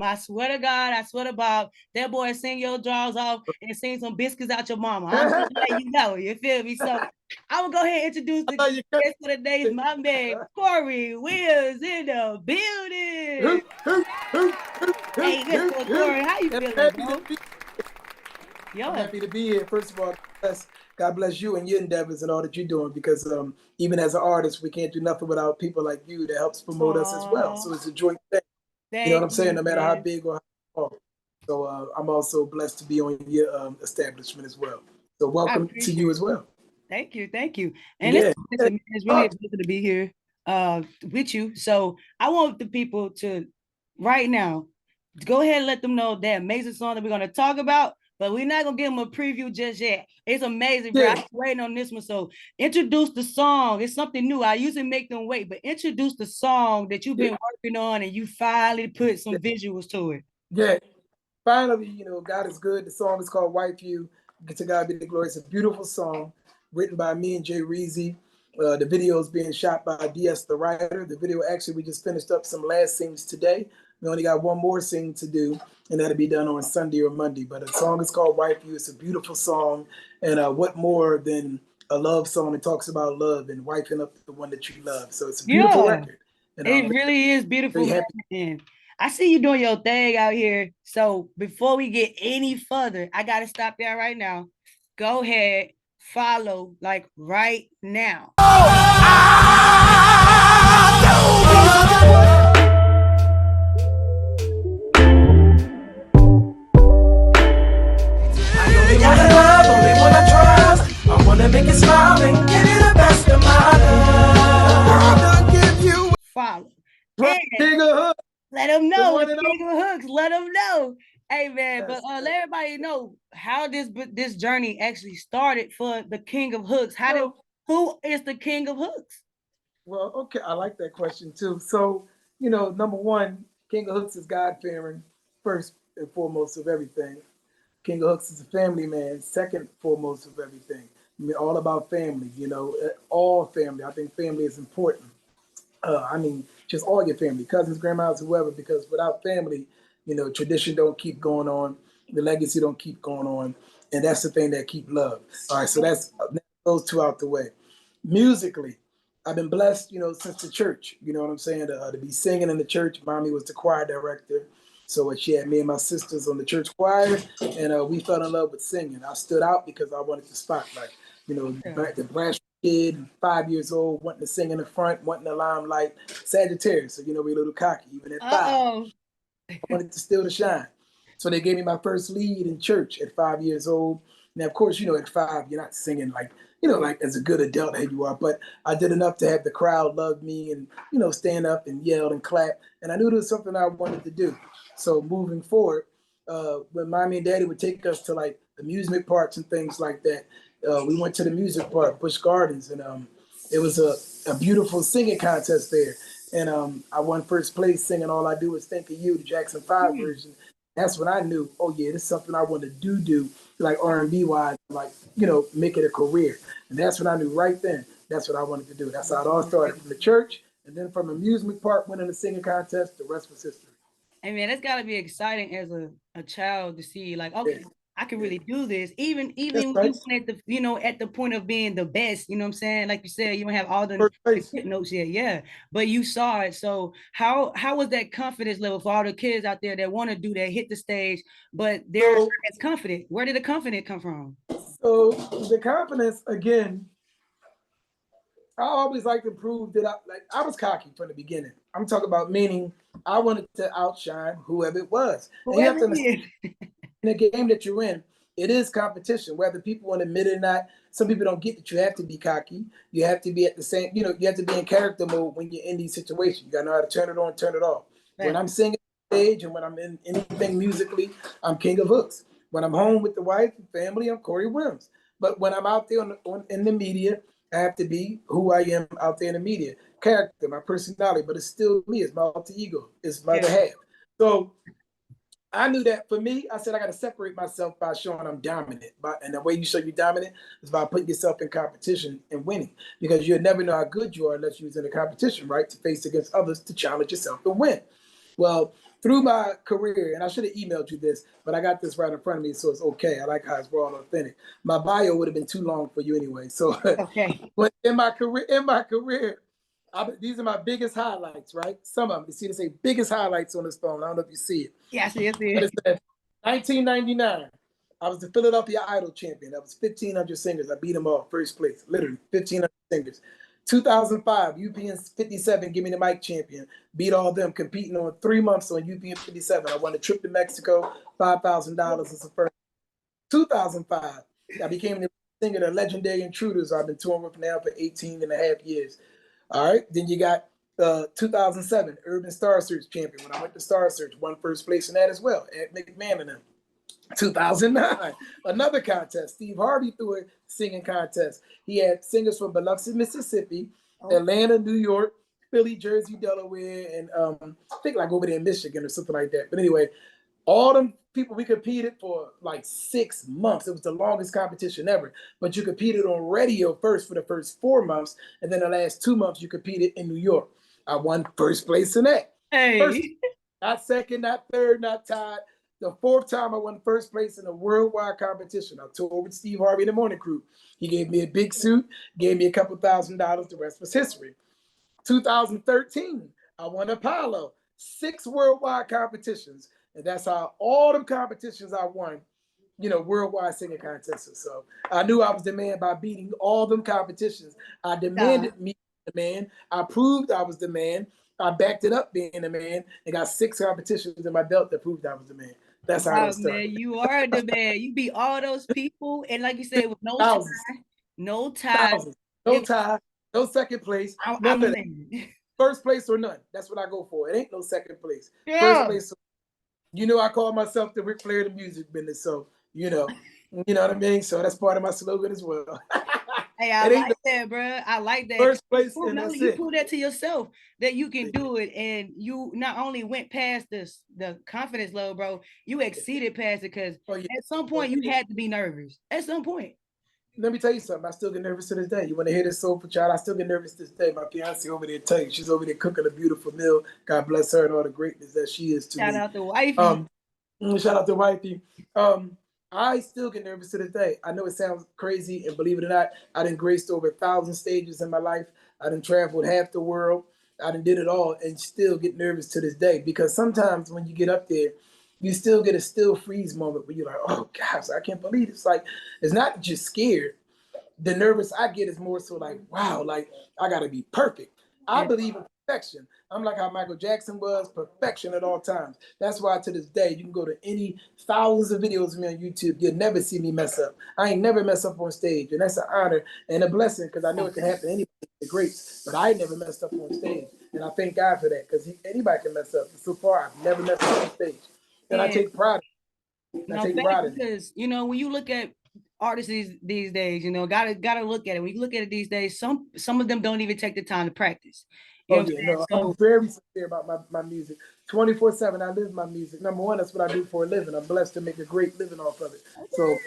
I swear to God, I swear to Bob, that boy sing your drawers off and sing some biscuits out your mama. I'm just letting you know, you feel me? So I'm gonna go ahead and introduce the guest for the day, my man Corey Wims in the building. Hey, good Corey, how you feeling, bro? I'm happy to be here. First of all, God bless you and your endeavors and all that you're doing, because even as an artist, we can't do nothing without people like you that helps promote us as well. So it's a joint thing. You know what I'm saying? No matter how big or how small. So I'm also blessed to be on your establishment as well. So welcome to you as well. Thank you. And listen, it's really a pleasure to be here with you. So I want the people to right now go ahead and let them know that amazing song that we're going to talk about, but we're not going to give them a preview just yet. It's amazing, bro. I'm waiting on this one. So introduce the song. It's something new. I usually make them wait, but introduce the song that you've been working on and you finally put some visuals to it. Yeah. Finally, you know, God is good. The song is called Wife You. To God be the glory. It's a beautiful song written by me and Jay Reezy. The video is being shot by DS the writer. The video, actually, we just finished up some last scenes today. We only got one more scene to do, and that'll be done on Sunday or Monday. But the song is called Wife You. It's a beautiful song. And what more than a love song that talks about love and wifing up the one that you love? So it's a beautiful record. And, it really is beautiful. Man. I see you doing your thing out here. So before we get any further, I got to stop there right now. Go ahead, follow like right now. I wanna make you smile and give you the best of my love. Give you follow. Let them know the King of Hooks. Let them know. Hey man, but let everybody know how this journey actually started for the King of Hooks. Who is the King of Hooks? Well, okay, I like that question too. So, you know, number one, King of Hooks is God-fearing, first and foremost of everything. King of Hooks is a family man, second foremost of everything. I mean, all about family, you know, all family. I think family is important. I mean, just all your family, cousins, grandmas, whoever, because without family, you know, tradition don't keep going on, the legacy don't keep going on, and that's the thing that keep love. All right, so that's those two out the way. Musically, I've been blessed, you know, since the church, you know what I'm saying, to be singing in the church. Mommy was the choir director, so she had me and my sisters on the church choir, and we fell in love with singing. I stood out because I wanted the spotlight. You know, the brash kid, 5 years old, wanting to sing in the front, wanting the limelight. Sagittarius, so you know, we a little cocky, even at 5. I wanted to steal the shine. So they gave me my first lead in church at 5 years old. Now, of course, you know, at 5, you're not singing like, you know, like as a good adult as you are, but I did enough to have the crowd love me and, you know, stand up and yell and clap. And I knew there was something I wanted to do. So moving forward, when mommy and daddy would take us to like amusement parks and things like that, we went to the music park, Busch Gardens, and it was a beautiful singing contest there. And I won first place singing All I Do Is Think of You, the Jackson 5 version. That's when I knew, oh yeah, this is something I want to do, like R&B wise, like, you know, make it a career. And that's when I knew right then, that's what I wanted to do. That's how it all started, from the church, and then from amusement park, winning the singing contest, the rest was history. I mean, that's gotta be exciting as a child to see, like, okay, I can really do this. Even when you at the, you know, at the point of being the best, you know what I'm saying? Like you said, you don't have all the notes yet, yeah. But you saw it. So how was that confidence level for all the kids out there that want to do that, hit the stage, but they're as confident? Where did the confidence come from? So the confidence, again, I always like to prove that I was cocky from the beginning. I'm talking about meaning I wanted to outshine whoever it was. And you have to understand, in the game that you're in, it is competition, whether people want to admit it or not. Some people don't get that you have to be cocky. You have to be at the same, you know, you have to be in character mode when you're in these situations. You got to know how to turn it on, turn it off. When I'm singing on stage and when I'm in anything musically, I'm King of Hooks. When I'm home with the wife and family, I'm Corey Wims. But when I'm out there in the media, I have to be who I am out there in the media. Character, my personality, but it's still me. It's my alter ego. It's my other half. So I knew that for me, I said I got to separate myself by showing I'm dominant. And the way you show you're dominant is by putting yourself in competition and winning. Because you'll never know how good you are unless you're in a competition, right? To face against others, to challenge yourself and win. Well, through my career, and I should have emailed you this, but I got this right in front of me, so it's okay. I like how it's raw and authentic. My bio would have been too long for you anyway. So, okay. But in my career, these are my biggest highlights, right? Some of them. You see, they say biggest highlights on this phone. I don't know if you see it. Yeah, I see it. But it says 1999. I was the Philadelphia Idol champion. That was 1,500 singers. I beat them all, first place, literally 1,500 singers. 2005, UPN 57, Give Me the Mic champion. Beat all them, competing on 3 months on UPN 57. I won a trip to Mexico, $5,000 as a first. 2005, I became the singer, the Legendary Intruders. I've been touring with now for 18 and a half years. All right, then you got 2007, Urban Star Search champion. When I went to Star Search, won first place in that as well, Ed McMahon and them. 2009, another contest. Steve Harvey threw a singing contest. He had singers from Biloxi, Mississippi, Atlanta, New York, Philly, Jersey, Delaware, and I think like over there in Michigan or something like that. But anyway, all them people, we competed for like 6 months. It was the longest competition ever. But you competed on radio first for the first 4 months, and then the last 2 months you competed in New York. I won first place in that. Hey. First, not second, not third, not tied. The 4th time I won first place in a worldwide competition. I toured with Steve Harvey and the Morning Crew. He gave me a big suit, gave me a couple $1,000. The rest was history. 2013, I won Apollo. 6 worldwide competitions. And that's how all them competitions I won, worldwide singing contests. So I knew I was the man by beating all them competitions. I demanded me the man. I proved I was the man. I backed it up being the man and got 6 competitions in my belt that proved I was the man. That's how it started. Man, you are the man. You beat all those people, and like you said, with no tie, no tie, no second place. None of that. First place or none. That's what I go for. It ain't no second place. Yeah. First place. I call myself the RIC FLAIR of the music business. So you know what I mean. So that's part of my slogan as well. Hey, I like that, bro. I like that. First place, and that's you it. prove that to yourself that you can do it, and you not only went past the confidence level, bro. You exceeded past it because at some point you had to be nervous. At some point. Let me tell you something. I still get nervous to this day. You want to hear this soulful child? I still get nervous to this day. My fiance over there tell you, she's over there cooking a beautiful meal. God bless her and all the greatness that she is to me. Shout out to wifey. Shout out to wifey. I still get nervous to this day. I know it sounds crazy, and believe it or not, I done graced over 1,000 stages in my life. I done traveled half the world. I done did it all, and still get nervous to this day because sometimes when you get up there, you still get a still freeze moment where you're like, oh gosh, I can't believe it. It's like, it's not just scared. The nervous I get is more so like, wow, like I gotta be perfect. I believe in perfection. I'm like how Michael Jackson was, perfection at all times. That's why to this day, you can go to any thousands of videos of me on YouTube, you'll never see me mess up. I ain't never mess up on stage, and that's an honor and a blessing because I know it can happen to anybody, the greats, but I ain't never messed up on stage. And I thank God for that because anybody can mess up. So far, I've never messed up on stage. And I take pride in it. I take pride in it. Because, when you look at artists these days, gotta look at it. When you look at it these days, some of them don't even take the time to practice. I'm very sincere about my music. 24/7, I live my music. Number one, that's what I do for a living. I'm blessed to make a great living off of it. So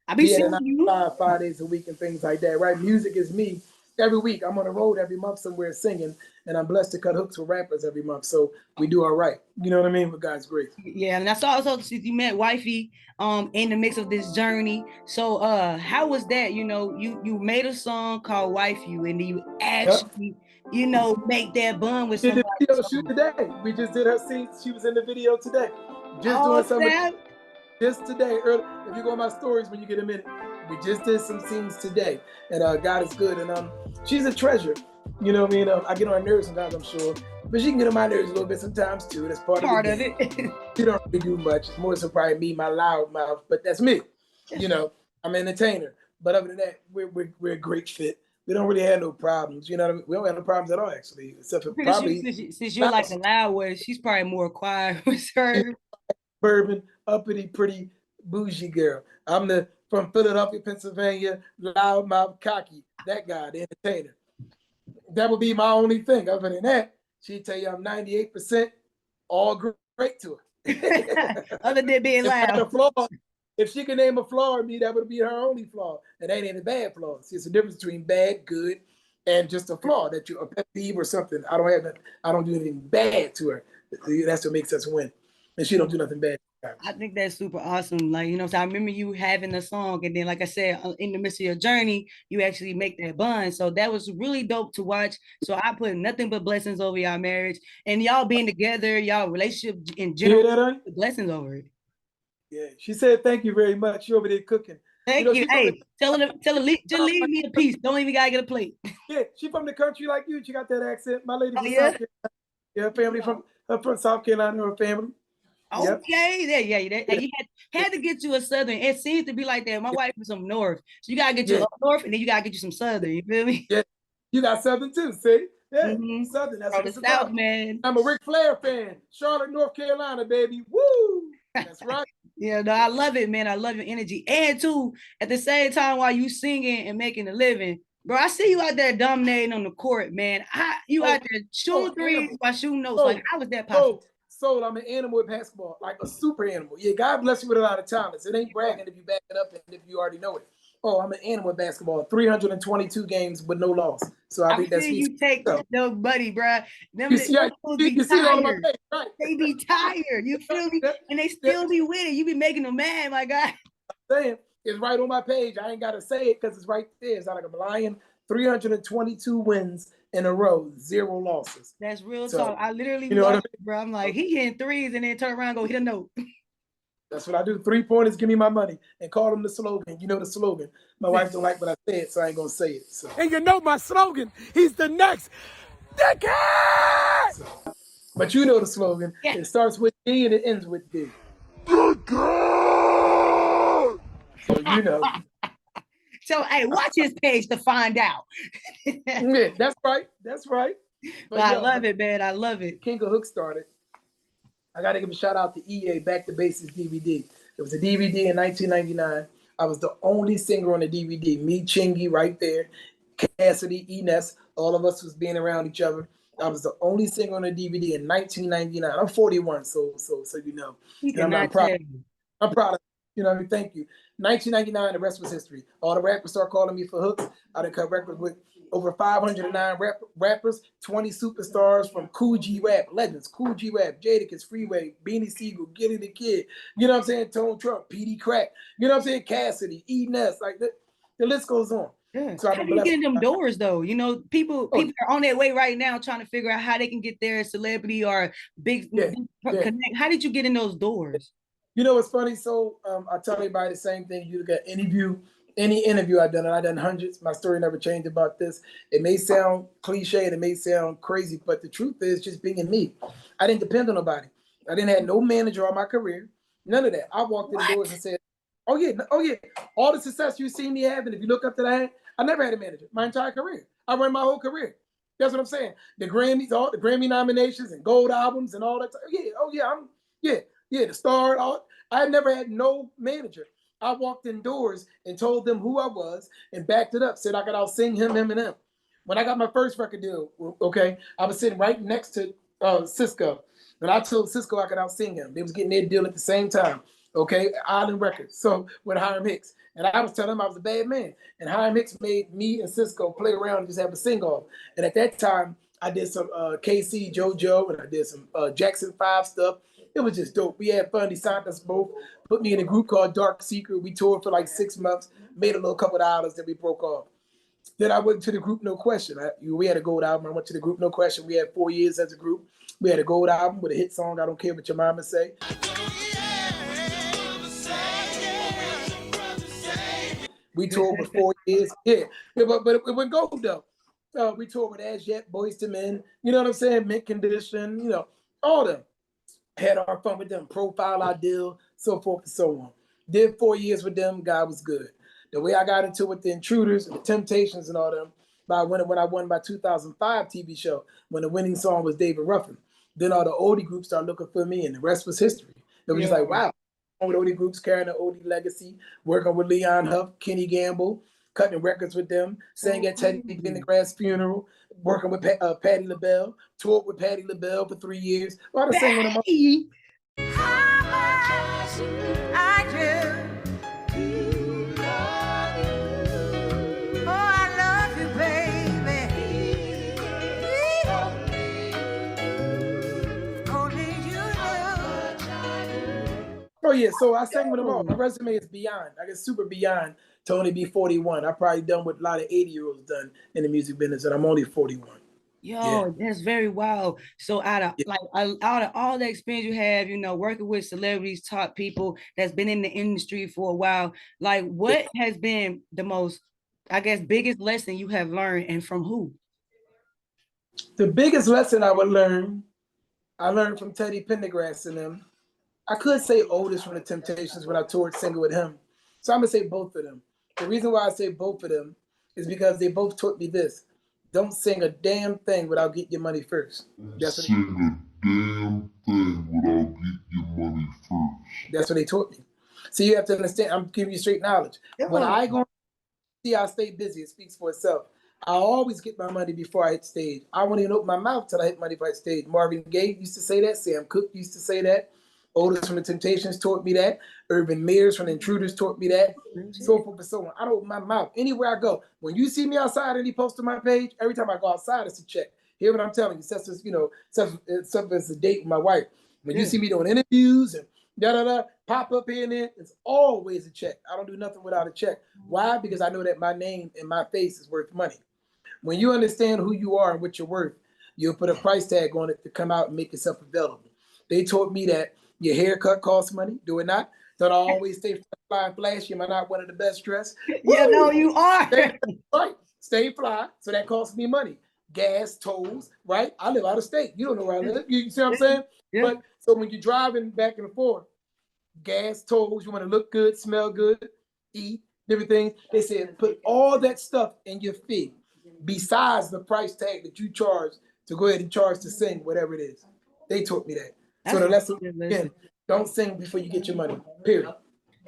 I be seeing you 5 days a week and things like that, right? Music is me. Every week, I'm on the road every month somewhere singing, and I'm blessed to cut hooks with rappers every month. So we do all right. You know what I mean? With God's grace. Yeah, and I saw also you met wifey in the mix of this journey. So how was that? You made a song called Wife You, and you actually make that bond with somebody. Did the video shoot today. We just did her scene. She was in the video today. Just doing something just today. Early. If you go on my stories when you get a minute, we just did some scenes today, and God is good. And she's a treasure. You know what I mean? I get on her nerves sometimes, I'm sure, but she can get on my nerves a little bit sometimes too. That's part of it. She don't really do much. It's more so probably me, my loud mouth, but that's me. I'm an entertainer. But other than that, we're a great fit. We don't really have no problems. You know what I mean? We don't have no problems at all, actually. Except for probably since you're like a loud one, she's probably more quiet with her. Bourbon, uppity, pretty, bougie girl. I'm from Philadelphia, Pennsylvania, loud mouth, cocky. That guy, the entertainer. That would be my only thing. Other than that, she'd tell you I'm 98% all great to her. Other than being loud. If she could name a flaw in me, that would be her only flaw. And that ain't a bad flaw. See, it's a difference between bad, good, and just a flaw that you're a pet peeve or something. I don't do anything bad to her. That's what makes us win. And she don't do nothing bad. I think that's super awesome. Like, you know, so I remember you having a song, and then, like I said, in the midst of your journey, you actually make that bond. So that was really dope to watch. So I put nothing but blessings over y'all marriage and y'all being together, y'all relationship in You hear general. that, honey? Blessings over it. Yeah, she said thank you very much. She over there cooking. Thank you. Hey, tell her, just leave me a piece. Don't even gotta get a plate. Yeah, she from the country like you. She got that accent. My lady from yeah? South Carolina. Yeah, her family from South Carolina. Her family. Okay, yeah. You had to get you a southern. It seems to be like that. My wife is from north, so you gotta get you up north, and then you gotta get you some southern. You feel me? Yeah, you got southern too. See, yeah, southern. That's what it's the South, about. man. I'm a RIC FLAIR fan. Charlotte, North Carolina, baby. Woo! That's right. Yeah, no, I love it, man. I love your energy, and too, at the same time, while you singing and making a living, bro, I see you out there dominating on the court, man. You out there shooting threes while shooting notes. Like, how was that possible? Soul, I'm an animal at basketball, like a super animal. Yeah, God bless you with a lot of talents. It ain't bragging if you back it up and if you already know it. Oh, I'm an animal at basketball. 322 games with no loss. So I think that's you take no buddy, bro. You see it on my page, right? They be tired. You feel me? And they still be with it. You be making them mad, my guy. I'm saying it's right on my page. I ain't gotta say it because it's right there. It's not like I'm lying. 322 wins in a row, 0 losses. That's real talk. I literally, bro. I'm like, he hitting threes and then turn around and go hit a note. That's what I do. 3-pointers, give me my money, and call them the slogan. You know the slogan. My wife don't like what I said, so I ain't gonna say it. So. And you know my slogan. He's the next decade. But you know the slogan. Yeah. It starts with D and it ends with D. So you know. So, hey, watch his page to find out. Yeah, that's right. That's right. But I love it, man. I love it. King of Hook started. I got to give a shout out to EA Back to Basics DVD. It was a DVD in 1999. I was the only singer on the DVD. Me, Chingy, right there. Cassidy, Ines, all of us was being around each other. I was the only singer on the DVD in 1999. I'm 41, so you know. I'm proud. I'm proud of you know what I mean? Thank you. 1999, the rest was history. All the rappers start calling me for hooks. I done cut records with over 509 rappers, 20 superstars from KoolGrap, legends, KoolGrap, Jadakiss, Freeway, Beanie Siegel, Gillie Da Kid, you know what I'm saying? Tone Trump, Peedi Crakk, you know what I'm saying? Cassidy, Ness, like the list goes on. Yeah. So how do you get in them doors though? You know, people are on their way right now trying to figure out how they can get their celebrity or big connect. How did you get in those doors? You know what's funny? So I tell everybody the same thing. You look at any interview I've done, and I've done hundreds. My story never changed about this. It may sound cliche and it may sound crazy, but the truth is just being me. I didn't depend on nobody. I didn't have no manager all my career. None of that. I walked in the doors and said, oh yeah. All the success you see me having, if you look up to that, I never had a manager my entire career. I ran my whole career. That's what I'm saying. The Grammys, all the Grammy nominations and gold albums and all that. The star. I never had no manager. I walked indoors and told them who I was and backed it up. Said I could out-sing him, and him. When I got my first record deal, okay, I was sitting right next to Cisco. And I told Cisco I could out-sing him. They was getting their deal at the same time, okay, Island Records. So with Hiram Hicks. And I was telling him I was a bad man. And Hiram Hicks made me and Cisco play around and just have a sing-off. And at that time, I did some KC, JoJo, and I did some Jackson 5 stuff. It was just dope. We had fun. He signed us both, put me in a group called Dark Secret. We toured for like 6 months, made a little couple of dollars, then we broke off. Then I went to the group No Question. We had a gold album. I went to the group No Question. We had 4 years as a group. We had a gold album with a hit song, I Don't Care What Your Mama Say. We toured for 4 years. But it went gold though. We toured with As Yet, Boyz II Men, you know what I'm saying? Mint Condition, you know, all them. Had our fun with them, Profile Our Deal, so forth and so on. Did 4 years with them, God was good. The way I got into it with the Intruders and the Temptations and all them, when I won my 2005 TV show, when the winning song was David Ruffin, then all the oldie groups started looking for me and the rest was history. It was just like, wow, with oldie groups carrying the oldie legacy, working with Leon Huff, Kenny Gamble, cutting records with them, sang at Teddy Pendergrass' funeral, working with Pattie Labelle, toured with Pattie Labelle for 3 years. Well, I sang with them. Only Oh yeah, so I sang with them all. My resume is beyond. I get super beyond to only be 41. I probably done what a lot of 80-year-olds done in the music business, and I'm only 41. Yo, that's very wild. So out of all the experience you have, working with celebrities, top people that's been in the industry for a while, like what has been the most, I guess, biggest lesson you have learned, and from who? The biggest lesson I learned from Teddy Pendergrass and them. I could say Otis from the Temptations when I toured single with him. So I'm gonna say both of them. The reason why I say both of them is because they both taught me this. Don't sing a damn thing without getting your money first. That's what they taught me. So you have to understand, I'm giving you straight knowledge. When I go see I stay busy, it speaks for itself. I always get my money before I hit stage. I won't even open my mouth till I hit money before I hit stage. Marvin Gaye used to say that. Sam Cooke used to say that. Otis from the Temptations taught me that. Urban Mears from the Intruders taught me that. So forth and so on. I don't open my mouth anywhere I go. When you see me outside and he posts on my page, every time I go outside, it's a check. Hear what I'm telling you? Such as, something as a date with my wife. When you see me doing interviews and pop up here and there, it's always a check. I don't do nothing without a check. Why? Because I know that my name and my face is worth money. When you understand who you are and what you're worth, you'll put a price tag on it to come out and make yourself available. They taught me that your haircut costs money. Do it not? Don't I always stay fly and flashy? Am I not one of the best dressed? Yeah, no, you are. Stay fly. So that costs me money. Gas, tolls, right? I live out of state. You don't know where I live. You see what I'm saying? Yeah. But so when you're driving back and forth, gas, tolls, you want to look good, smell good, eat, different things. They said put all that stuff in your fee besides the price tag that you charge to go ahead and charge to sing, whatever it is. They taught me that. So the lesson again, don't sing before you get your money. Period.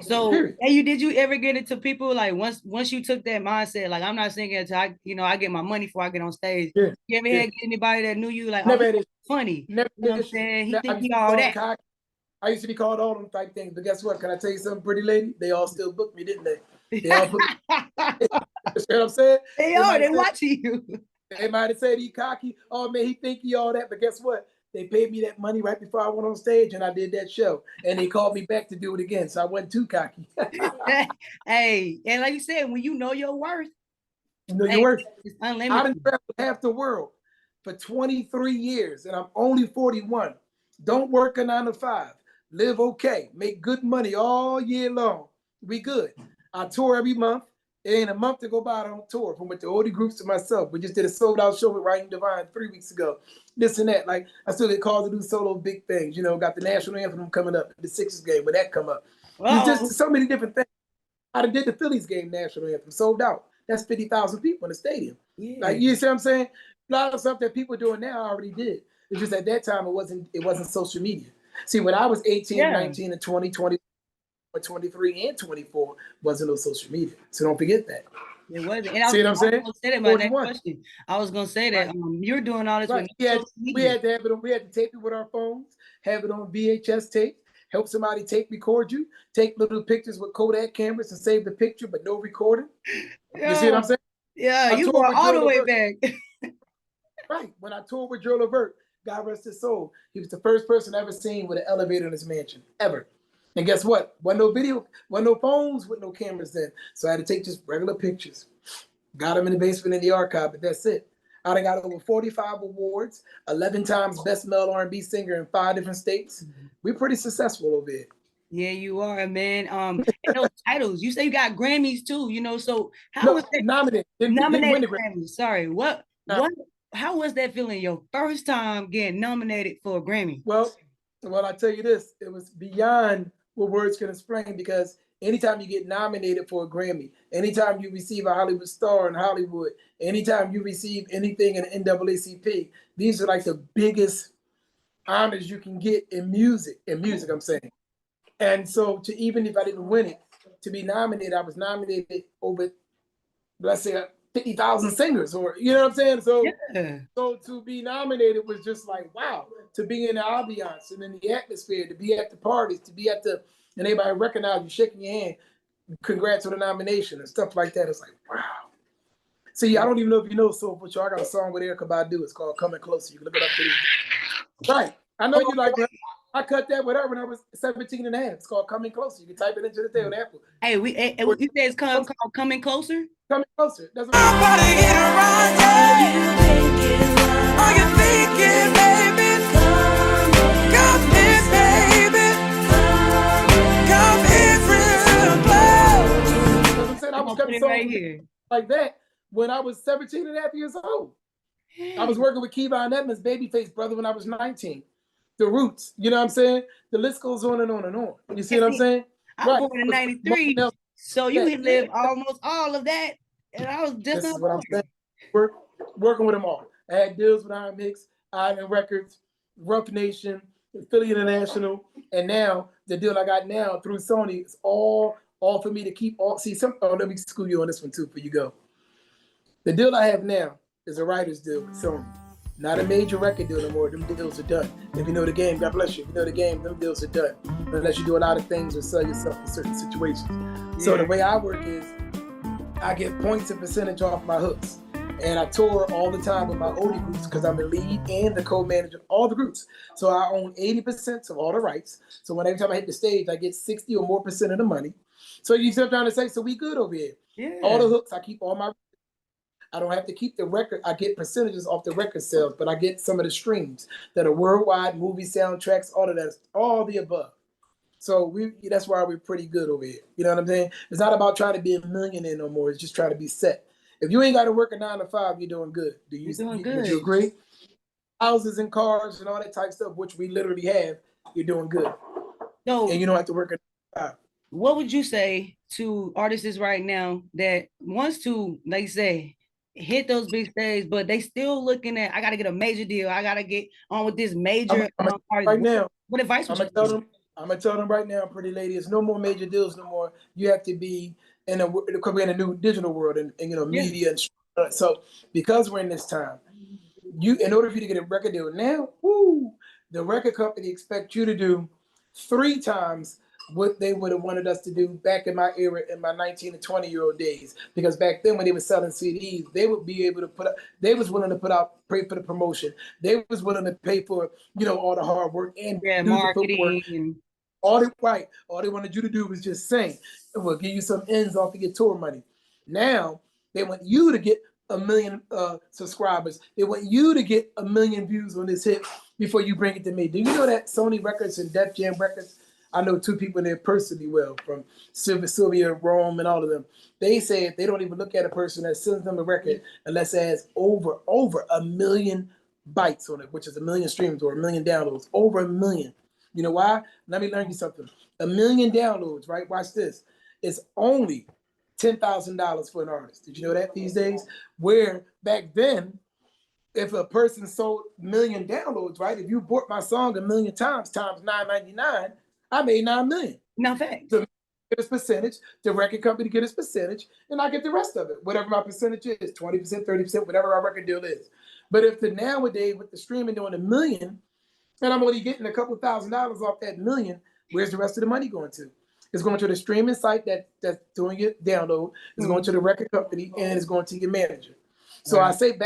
So hey, did you ever get into people like once you took that mindset, like I'm not singing until I get my money before I get on stage. Yeah. You ever had anybody that knew you like funny? Never you know what I'm saying? He think he all that. Cocky. I used to be called all them type things, but guess what? Can I tell you something, pretty lady? They all still booked me, didn't they? They all put me. You know what I'm saying? They watching you. They might have said he cocky. Oh man, he think he all that, but guess what? They paid me that money right before I went on stage and I did that show. And they called me back to do it again. So I wasn't too cocky. Hey, and like you said, when you know your worth, your worth. It's unlimited. I done traveled half the world for 23 years and I'm only 41. Don't work a 9 to 5. Live okay. Make good money all year long. We good. I tour every month. It ain't a month to go by I don't tour. From with the older groups to myself. We just did a sold out show with Writing Divine 3 weeks ago. This and that. Like I still get calls to do solo big things. Got the national anthem coming up, the Sixers game, when that come up. There's just so many different things. I did the Phillies game national anthem, sold out. That's 50,000 people in the stadium. Yeah. Like you see what I'm saying? A lot of stuff that people doing now I already did. It's just at that time it wasn't social media. See, when I was 18, 19, and 20, 23, and 24, wasn't no social media. So don't forget that. It wasn't. And see what I'm saying? I was gonna say that you're doing all this. Right. We had to have it on. We had to tape it with our phones. Have it on VHS tape. Help somebody record you. Take little pictures with Kodak cameras and save the picture, but no recording. Yeah. You see what I'm saying? Yeah, you were all the way back. Right. When I toured with Gerald Levert, God rest his soul, he was the first person I ever seen with an elevator in his mansion, ever. And guess what? Wasn't no video, wasn't no phones with no cameras then. So I had to take just regular pictures. Got them in the basement in the archive, but that's it. I done got over 45 awards, 11 times best male R&B singer in 5 different states. We're pretty successful over here. Yeah, you are, man. And those titles, you say you got Grammys too, so how was that? Nominated Grammys. Sorry, how was that feeling your first time getting nominated for a Grammy? Well, I tell you this, it was beyond what words can explain, because anytime you get nominated for a Grammy, anytime you receive a Hollywood star in Hollywood, anytime you receive anything in the NAACP, these are like the biggest honors you can get in music. I'm saying. And so even if I didn't win it, to be nominated, I was nominated over, let's say, 50,000 singers, or you know what I'm saying? So to be nominated was just like, wow, to be in the ambiance and in the atmosphere, to be at the parties, to be and everybody recognize you, shaking your hand, congrats on the nomination and stuff like that. It's like, wow. See, I don't even know if you know Soul Food Show. I got a song with Erykah Badu. It's called Coming Closer. You can look it up. Right. I know you like that. I cut that with her when I was 17 and a half. It's called Coming Closer. You can type it into the thing on Apple. Hey, you said it's called Coming Closer? Coming Closer. That's what Nobody get around, yeah. Are you thinking, baby? Come here, baby. Come here, real close. I'm saying. I was Put cutting it songs right here. like that when I was 17 and a half years old. I was working with Kevon Edmonds, Babyface brother, when I was 19. The Roots, you know what I'm saying? The list goes on and on and on. You see what I'm saying? I was born in 93, so you had lived almost all of that, and I was just this is what I'm saying. Working with them all. I had deals with Iron Mix, Island Records, Rough Nation, Philly International, and now the deal I got now through Sony is all for me to keep all. See, let me school you on this one too before you go. The deal I have now is a writer's deal with Sony. Not a major record deal no more. Them deals are done. If you know the game, God bless you. If you know the game, them deals are done. Unless you do a lot of things or sell yourself in certain situations. Yeah. So the way I work is I get points and percentage off my hooks. And I tour all the time with my oldie groups because I'm the lead and the co-manager of all the groups. So I own 80% of all the rights. So when every time I hit the stage, I get 60 or more % of the money. So you see what I'm trying to say? So we good over here. Yeah. All the hooks, I keep all my. I don't have to keep the record. I get percentages off the record sales, but I get some of the streams that are worldwide, movie soundtracks, all of that, all the above. So that's why we're pretty good over here. You know what I'm saying? It's not about trying to be a millionaire no more. It's just trying to be set. If you ain't got to work a 9 to 5, you're doing good. You're doing good. Would you agree? Houses and cars and all that type of stuff, which we literally have, you're doing good. No, and you don't have to work a 9 to 5. What would you say to artists right now that wants to, like you say, hit those big stages, but they still looking at, I got to get a major deal. I got to get on with this major. Right now, what advice would you tell them? I'm gonna tell them right now, pretty lady, it's no more major deals no more. You have to be because we're in a new digital world and media and so because we're in this time, in order for you to get a record deal now, the record company expects you to do 3 times what they would have wanted us to do back in my era, in my 19 and 20-year-old days. Because back then when they were selling CDs, they would be able to they was willing to pay for the promotion. They was willing to pay for, all the hard work and marketing and all they wanted you to do was just sing. And we'll give you some ends off of your tour money. Now they want you to get 1 million subscribers. They want you to get 1 million views on this hit before you bring it to me. Do you know that Sony Records and Def Jam Records, I know 2 people in there personally well, from Sylvia, Rome, and all of them. They say they don't even look at a person that sends them a record unless it has over 1 million bytes on it, which is 1 million streams or 1 million downloads. Over 1 million. You know why? Let me learn you something. 1 million downloads, right? Watch this. It's only $10,000 for an artist. Did you know that these days? Where back then, if a person sold 1 million downloads, right? If you bought my song 1 million times $9.99, I made $9 million. No thanks. So get his percentage, the record company get his percentage, and I get the rest of it. Whatever my percentage is, 20%, 30%, whatever our record deal is. But if nowadays with the streaming doing 1 million, and I'm only getting a couple $1,000s off that 1 million, where's the rest of the money going to? It's going to the streaming site that's doing your download. It's going to the record company, and it's going to your manager. So I say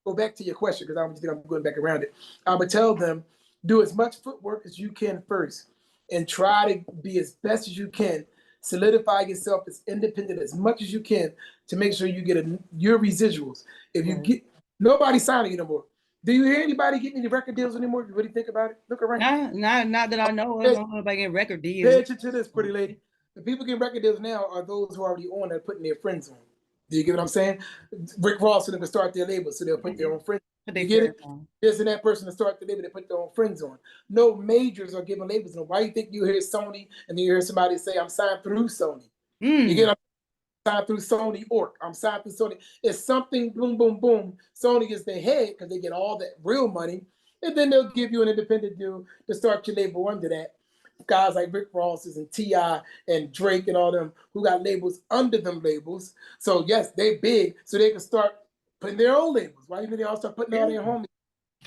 go back to your question, because I don't think I'm going back around it. I would tell them, do as much footwork as you can first, and try to be as best as you can. Solidify yourself as independent as much as you can to make sure you get your residuals. If you get nobody signing you no more. Do you hear anybody getting any record deals anymore? If you really think about it, look around. Not that I know. I don't know if I get record deals. Pay attention to this, pretty lady. The people getting record deals now are those who are already on and putting their friends on. Do you get what I'm saying? Rick Ross and them can start their label, so they'll put their own friends. You get it? This and that person to start the label, they put their own friends on. No majors are giving labels on. Why do you think you hear Sony and then you hear somebody say, I'm signed through Sony? You get what I'm signed through Sony Orc. I'm signed through Sony. It's something, boom, boom, boom. Sony is the head because they get all that real money. And then they'll give you an independent deal to start your label under that. Guys like Rick Ross's and T.I. and Drake and all them who got labels under them labels. So yes, they big, so they can start putting their own labels. Why even they all start putting all their homies?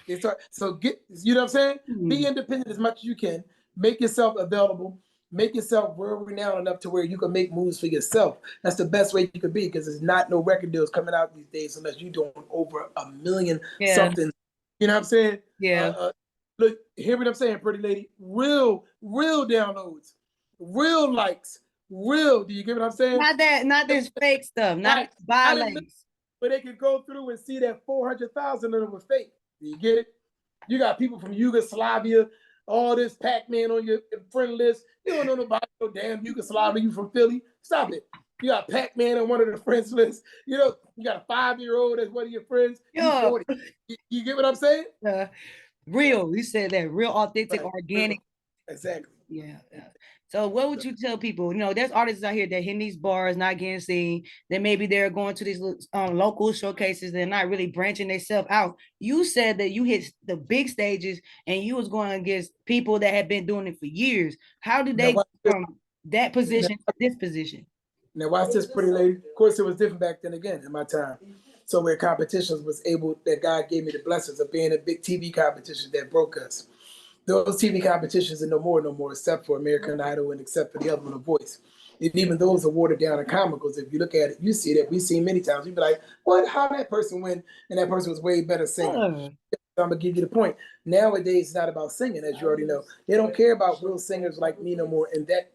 They start, so you know what I'm saying? Be independent as much as you can. Make yourself available. Make yourself world-renowned enough to where you can make moves for yourself. That's the best way you could be, because there's not no record deals coming out these days unless you're doing over 1 million something. You know what I'm saying? Yeah. look, hear what I'm saying, pretty lady? Real downloads, real likes, real. Do you get what I'm saying? Not this fake stuff, not Right. buy likes. But they could go through and see that 400,000 of them were fake. Do you get it? You got people from Yugoslavia, all this Pac-Man on your friend list. You don't know nobody, no damn Yugoslavia, you from Philly. Stop it. You got Pac-Man on one of the friends list. You know, you got a 5-year-old as one of your friends. You 40. You get what I'm saying? Real. You said that. Real, authentic, right. Organic. Exactly. Yeah. So what would you tell people? You know, there's artists out here that hit these bars, not getting seen. Then maybe they're going to these local showcases. They're not really branching themselves out. You said that you hit the big stages and you was going against people that had been doing it for years. How did they go from that position to this position? Now watch this, pretty lady. Of course, it was different back then again in my time. So where competitions was able, that God gave me the blessings of being a big TV competition that broke us. Those TV competitions are no more, except for American Idol and except for the other one, The Voice. And even those are watered down and comicals. If you look at it, you see that we've seen many times. You'd be like, what? How that person win? And that person was way better singer. I'm gonna give you the point. Nowadays, it's not about singing, as you already know. They don't care about real singers like me no more, and that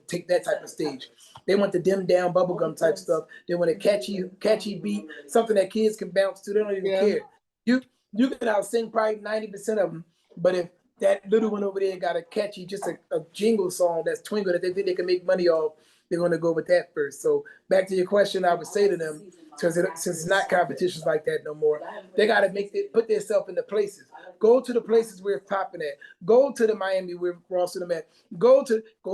take that type of stage. They want the dimmed down bubblegum type stuff. They want a catchy beat, something that kids can bounce to. They don't even care. You can out sing probably 90% of them, but if that little one over there got a catchy, just a jingle song that's twinkle that they think they can make money off, they're going to go with that first. So back to your question, I would say to them, since it's not competitions like that no more, they got to put themselves in the places. Go to the places where it's popping at. Go to the Miami where Ross and them at. Go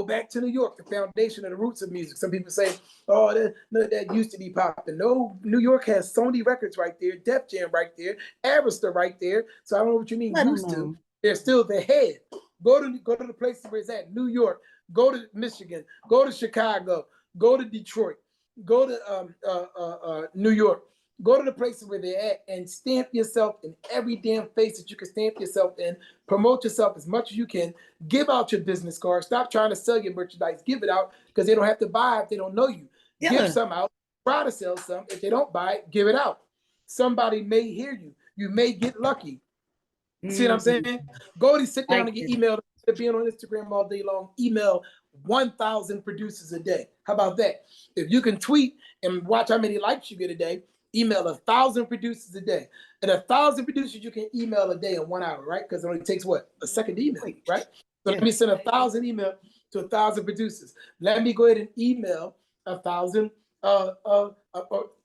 back to New York, the foundation of the roots of music. Some people say, oh, that used to be popping. No, New York has Sony Records right there, Def Jam right there, Arista right there. So I don't know what you mean used to. They're still the head. Go to the places where it's at. New York. Go to Michigan. Go to Chicago. Go to Detroit. Go to New York. Go to the places where they're at and stamp yourself in every damn face that you can stamp yourself in. Promote yourself as much as you can. Give out your business card. Stop trying to sell your merchandise. Give it out because they don't have to buy it if they don't know you. Yeah. Give some out. Try to sell some. If they don't buy it, give it out. Somebody may hear you. You may get lucky. See what I'm saying? Go to sit down and get emailed. Being on Instagram all day long, email 1,000 producers a day. How about that? If you can tweet and watch how many likes you get a day, email 1,000 producers a day. And 1,000 producers you can email a day in 1 hour, right? Because it only takes what? A second to email, right? So let me send 1,000 email to 1,000 producers. Let me go ahead and email 1,000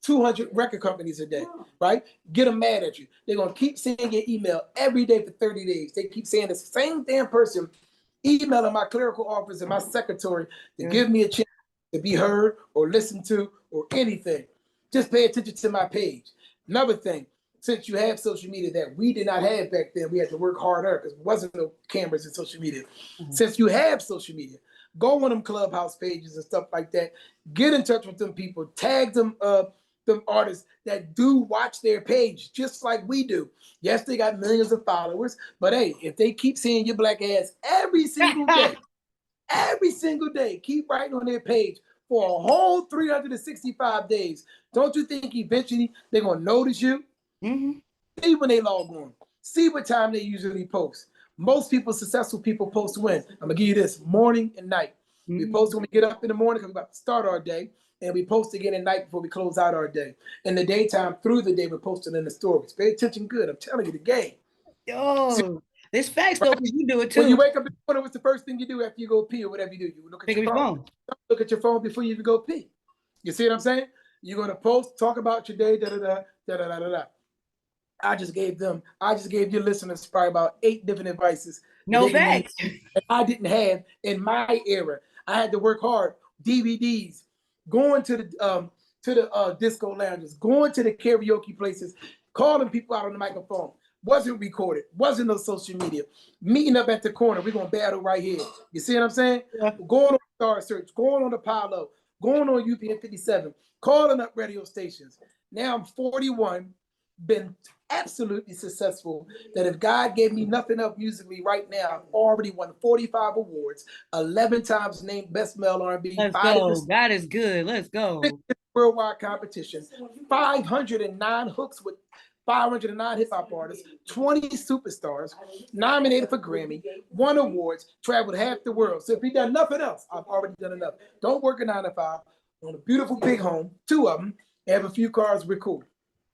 200 record companies a day, right? Get them mad at you. They're going to keep sending your email every day for 30 days. They keep saying the same damn person emailing my clerical office and my secretary to give me a chance to be heard or listened to or anything. Just pay attention to my page. Another thing, since you have social media that we did not have back then, we had to work harder because there wasn't no cameras in social media. Since you have social media, go on them Clubhouse pages and stuff like that. Get in touch with them people. Tag them artists that do watch their page, just like we do. Yes, they got millions of followers, but hey, if they keep seeing your black ass every single day, keep writing on their page for a whole 365 days, don't you think eventually they're going to notice you? See when they log on. See what time they usually post. Most people, successful people, post when? I'm going to give you this, morning and night. We post when we get up in the morning because we're about to start our day, and we post again at night before we close out our day. In the daytime, through the day, we're posting in the stories. Pay attention good. I'm telling you the game. Yo, this facts though, because you do it too. When you wake up in the morning, what's the first thing you do after you go pee or whatever you do? You look at your phone. Look at your phone before you even go pee. You see what I'm saying? You're going to post, talk about your day, da-da-da. I just gave your listeners probably about 8 different advices. No facts. I didn't have in my era. I had to work hard. DVDs, going to the disco lounges, going to the karaoke places, calling people out on the microphone. Wasn't recorded. Wasn't no social media. Meeting up at the corner. We're gonna battle right here. You see what I'm saying? Yeah. Going on Star Search, going on Apollo, going on UPN 57, calling up radio stations. Now I'm 41, been absolutely successful. That if God gave me nothing else musically right now, I've already won 45 awards, 11 times named Best Male R&B. Let's go. God is good. Let's go. Worldwide competition, 509 hooks with 509 hip hop artists, 20 superstars, nominated for Grammy, won awards, traveled half the world. So if he done nothing else, I've already done enough. Don't work a 9 to 5, on a beautiful big home, 2 of them, have a few cars, we're cool.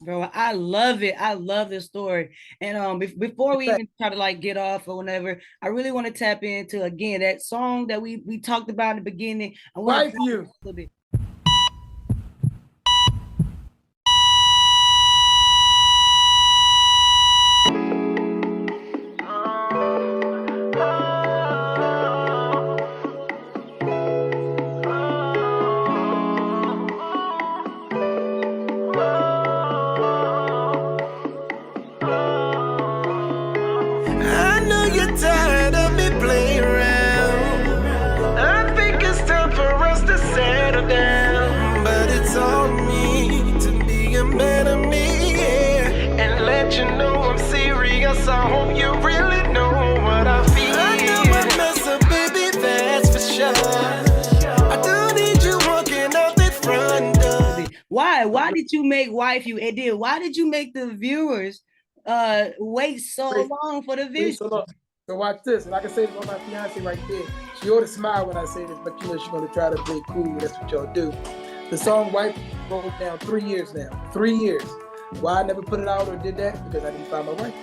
Bro, I love it. I love this story. And before we even try to like get off or whatever, I really want to tap into again that song that we talked about in the beginning. I want to you a little bit. I hope you really know what I feel. I know I mess up, baby, that's for sure. I do need you walking out that front door. Why did you make Wife You? And then why did you make the viewers wait so long for the visual? So watch this, and I can say this on my fiance right there. She ought to smile when I say this, but you know she's gonna try to play cool. That's what y'all do. The song Wife rolled down 3 years now. 3 years. Why I never put it out or did that? Because I didn't find my wife.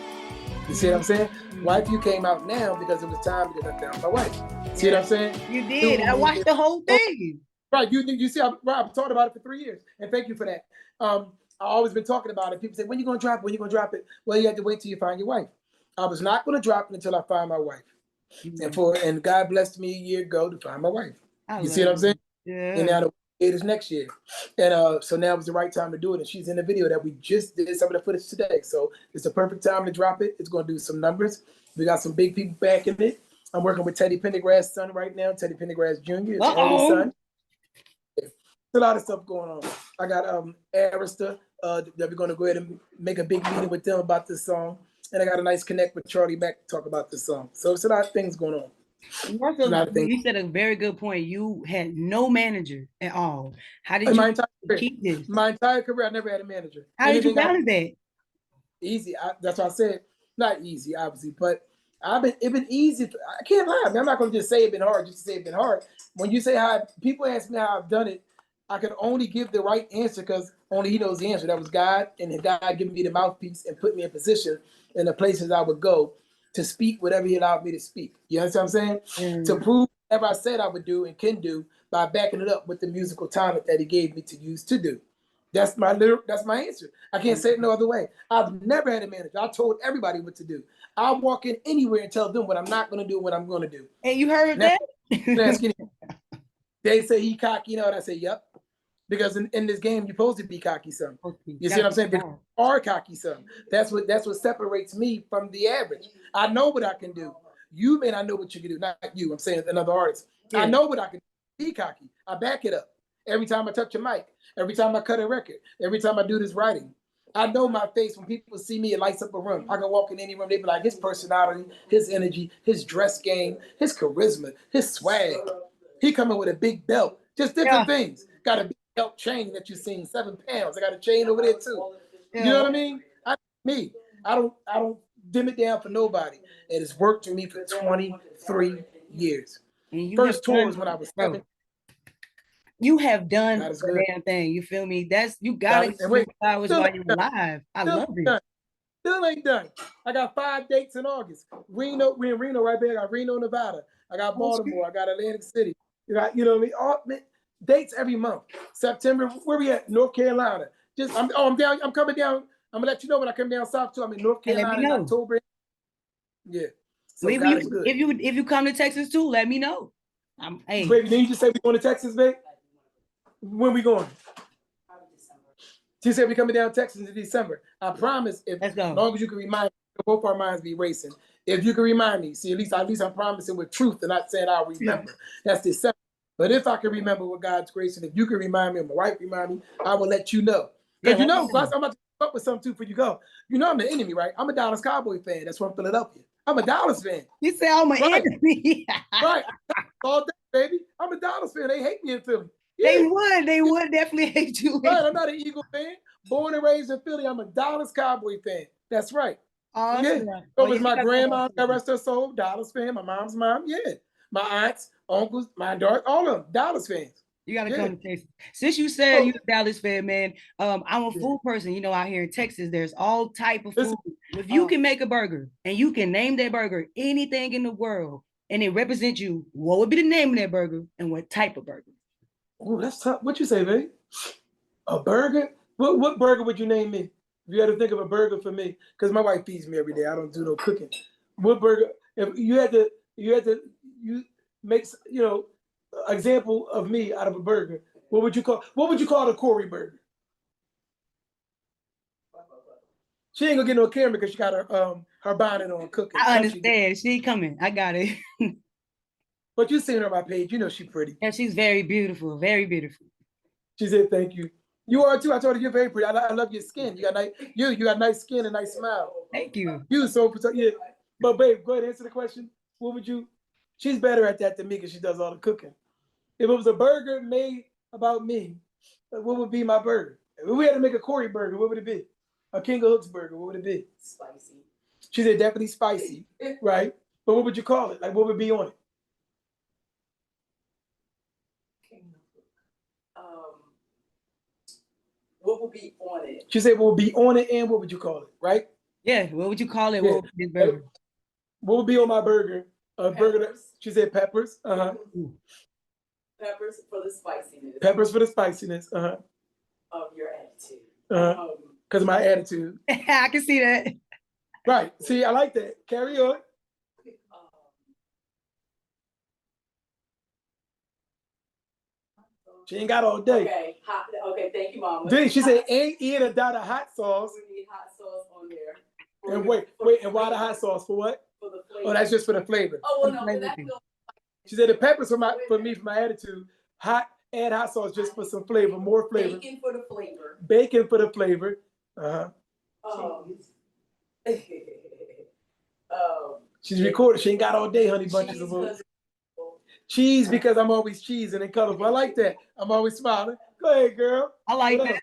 You see what I'm saying? Wife You came out now because it was time because I found my wife. See what I'm saying? You did. I watched the whole thing. Right. You see, I've talked about it for 3 years, and thank you for that. I've always been talking about it. People say, when you gonna drop it? When you gonna drop it? Well, you have to wait till you find your wife. I was not gonna drop it until I find my wife. And God blessed me a year ago to find my wife. You see what I'm saying? Yeah. And now it is next year. And so now was the right time to do it. And she's in the video that we just did some of the footage today. So it's the perfect time to drop it. It's going to do some numbers. We got some big people backing it. I'm working with Teddy Pendergrass' son right now, Teddy Pendergrass Jr., his only son. There's a lot of stuff going on. I got Arista that we're going to go ahead and make a big meeting with them about this song. And I got a nice connect with Charlie Mack to talk about this song. So it's a lot of things going on. You said a very good point. You had no manager at all. How did you keep this? My entire career, I never had a manager. How did you balance that? Easy. That's why I said not easy, obviously, but it's been easy. I can't lie. I'm not going to just say it's been hard just to say it's been hard. When you say people ask me how I've done it, I can only give the right answer because only He knows the answer. That was God, and God giving me the mouthpiece and put me in position in the places I would go to speak whatever He allowed me to speak. You understand what I'm saying? To prove whatever I said I would do and can do by backing it up with the musical talent that He gave me to use to do. That's my answer. I can't say it no other way. I've never had a manager. I told everybody what to do. I walk in anywhere and tell them what I'm not going to do, what I'm going to do. And you heard that? They say he cocky, and I say, yep. Because in this game, you're supposed to be cocky some. You see what I'm saying? But are cocky some. That's what separates me from the average. I know what I can do. You may not know what you can do. Not you. I'm saying another artist. Yeah. I know what I can do. Be cocky. I back it up. Every time I touch a mic, every time I cut a record, every time I do this writing. I know my face. When people see me, it lights up a room. I can walk in any room. They be like, his personality, his energy, his dress game, his charisma, his swag. He coming with a big belt. Just different things. Got a big belt chain that you seen, 7 pounds. I got a chain over there too. You know what I mean? I don't dim it down for nobody. It has worked for me for 23 years. First tour was when I was 7. You have done the damn thing. You feel me? You gotta hours while you're alive. I love it. Still ain't done. I got 5 dates in August. We're in Reno right there. I got Reno, Nevada. I got Baltimore. I got Atlantic City. You know what I mean? All dates every month. September, where we at? North Carolina. I'm down. I'm coming down. I'm gonna let you know when I come down south too. I'm in North Carolina in October. Yeah. So if you come to Texas too, let me know. Hey. Baby, then you just say we going to Texas, babe? When we going? She said we coming down to Texas in December. I promise, as long as you can remind me, both our minds be racing. If you can remind me, see, at least I'm promising with truth and not saying I'll remember. That's December. But if I can remember with God's grace, and if you can remind me, or my wife remind me, I will let you know. Because I'm about to come up with something too before you go. You know I'm the enemy, right? I'm a Dallas Cowboy fan. That's from Philadelphia. I'm a Dallas fan. You say I'm an enemy. Right. All day, baby. I'm a Dallas fan. They hate me in Philly. They would definitely hate you. Right, I'm not an Eagle fan. Born and raised in Philly, I'm a Dallas Cowboy fan. That's right. Awesome. Yeah. So was my grandma, God rest her soul, Dallas fan. My mom's mom, yeah. My aunts, uncles, my daughter, all of them, Dallas fans. You gotta come to Texas. Since you said you're a Dallas fan, man, I'm a food person. You know, out here in Texas, there's all type of food. If you can make a burger and you can name that burger anything in the world and it represents you, what would be the name of that burger and what type of burger? Oh, that's tough. What you say, babe? A burger? What burger would you name me? If you had to think of a burger for me, because my wife feeds me every day. I don't do no cooking. What burger? If you had to make example of me out of a burger, what would you call the Corey burger? She ain't gonna get no camera because she got her bonnet on cooking. I understand. She ain't coming. I got it. But you seen her on my page. You know she's pretty. Yeah, she's very beautiful. Very beautiful. She said, "Thank you. You are too." I told her you're very pretty. I love your skin. You got nice skin and nice smile. Thank you. You so yeah. But babe, go ahead and answer the question. What would you? She's better at that than me because she does all the cooking. If it was a burger made about me, what would be my burger? If we had to make a Corey burger, what would it be? A King of Hooks burger, what would it be? Spicy. She said definitely spicy, right? But what would you call it? Like what would be on it? What would be on it? She said what would be on it and what would you call it, right? Yeah, what would you call it? Yeah. What would be this burger? What would be on my burger? A burger that she said peppers. Peppers for the spiciness. Peppers for the spiciness. Of your attitude. Because of my attitude. I can see that. Right. See, I like that. Carry on. She ain't got all day. Okay. Okay. Thank you, Mama. Then she said, ain't eat a dot of hot sauce. We need hot sauce on there. And wait, and why the hot sauce? For what? For the flavor. Oh, that's just for the flavor. Oh, well, no, but that's She said the peppers for me for my attitude. Add hot sauce just for some flavor, more flavor. Bacon for the flavor. Bacon for the flavor. She's recorded. She ain't got all day, honey bunches of them. Cheese because I'm always cheesing and colorful. I like that. I'm always smiling. Go ahead, girl. I like that.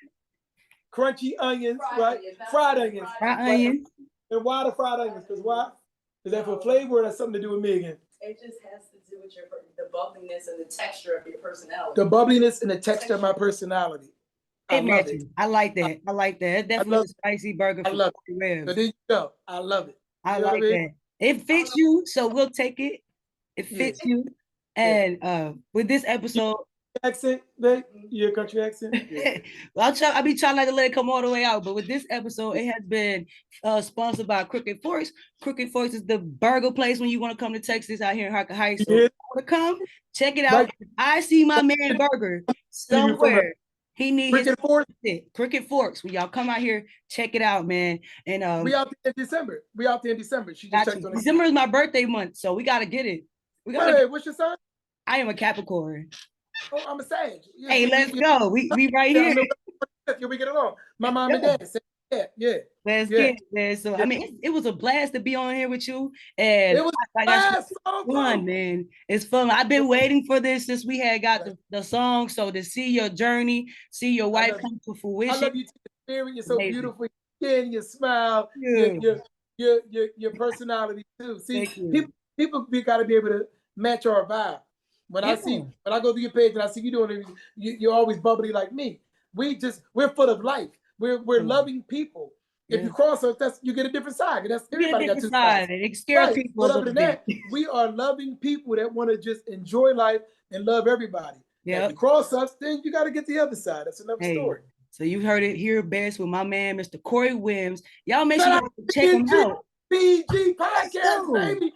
Crunchy onions, right? Fried onions. Fried onions. And why the fried onions? Because why? Is that for flavor or that's something to do with me again? It just has to do with the bubbliness and the texture of your personality. The bubbliness and the texture of my personality. I love it. I like that. I like that. It's definitely a spicy burger. I love it. So there you go. I love it. I like that. It fits you, so we'll take it. It fits you. And with this episode, accent, babe, your country accent. Yeah. I'll be trying not to let it come all the way out. But with this episode, it has been sponsored by Crooked Forks. Crooked Forks is the burger place when you want to come to Texas out here in Harker Heights. So if you want to come, check it out. Right. I see my man burger somewhere. He needs Crooked Forks. Crooked Forks. When y'all come out here, check it out, man. And we out there in December. She just checked on it. December is my birthday month, so we gotta get it. What's your sign? I am a Capricorn. Oh, I'm a Sag. Yeah, hey, let's go. We right here. We get along. My mom and dad said, yeah. Let's get it, man. So I mean, it was a blast to be on here with you, and it was fun, man. It's fun. I've been waiting for this since we had got the song. So to see your journey, see your wife come to fruition. I love you too. You're so beautiful. Your smile, your personality too. See, people got to be able to match our vibe. When I go through your page and I see you doing it, you're always bubbly like me. We're full of life. We're loving people. If you cross us, you get a different side. That's everybody got two sides. It scares people. But other than that, we are loving people that want to just enjoy life and love everybody. Yeah. If you cross us, then you got to get the other side. That's another story. So you heard it here best with my man, Mr. Corey Wims. Y'all make sure you check him out. BG Podcast, baby.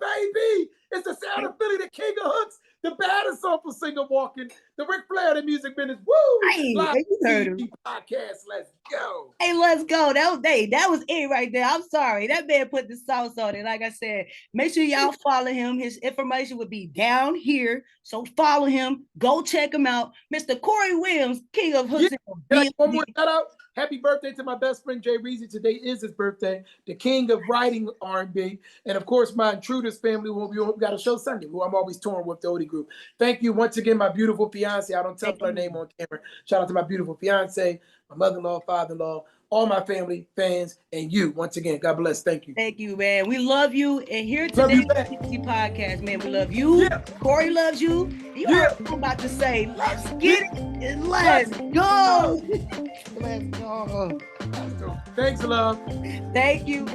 Baby. It's the sound of Philly, the king of hooks, the baddest soulful singer walking, the Ric Flair of the music business. Woo! Hey, BG Podcast, let's go. Hey, let's go. That was it right there. I'm sorry. That man put the sauce on it. Like I said, make sure y'all follow him. His information would be down here. So follow him. Go check him out. Mr. Corey Wims, king of hooks. One more shout out. Happy birthday to my best friend Jay Reezy. Today is his birthday. The king of writing R&B. And of course, my Intruders family will be got a show Sunday, who I'm always touring with, the Odie group. Thank you once again, my beautiful fiance. I don't tell her name on camera. Shout out to my beautiful fiance, my mother-in-law, father-in-law, all my family, fans, and you. Once again, God bless. Thank you. Thank you, man. We love you. And here today, podcast, man. We love you. Yeah. Corey loves you. You heard what I'm about to say. Let's get it and let's go. Let's go. Thanks, love. Thank you.